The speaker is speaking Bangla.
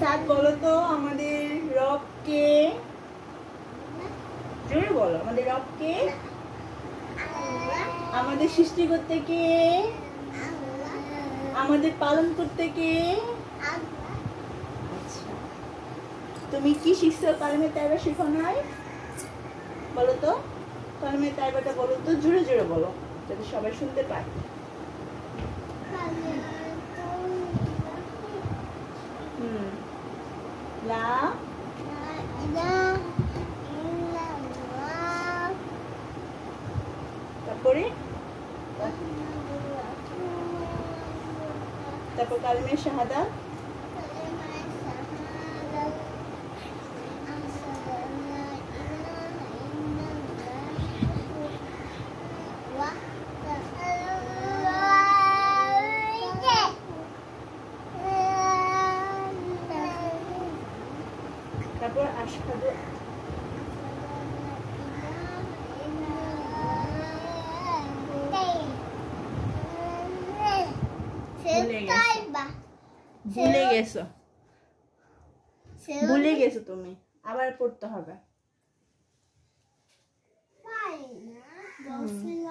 সাদ বলো তো আমাদের রবকে, জোরে বলো, আমাদের রবকে, আমাদের সৃষ্টি করতে কে, আমাদের পালন করতে কে? আচ্ছা, তুমি কি শিখছো? কালেমে তাইবা শিখো নাই? বলো তো, কালেমে তাইবাটা বলো তো, জোরে জোরে বলো যাতে সবাই শুনতে পায়। লা, তারপরে তারপর কালেমে শাহাদাত, তারপর আশহাদু, ভুলে গেছো তুমি, আবার পড়তে হবে।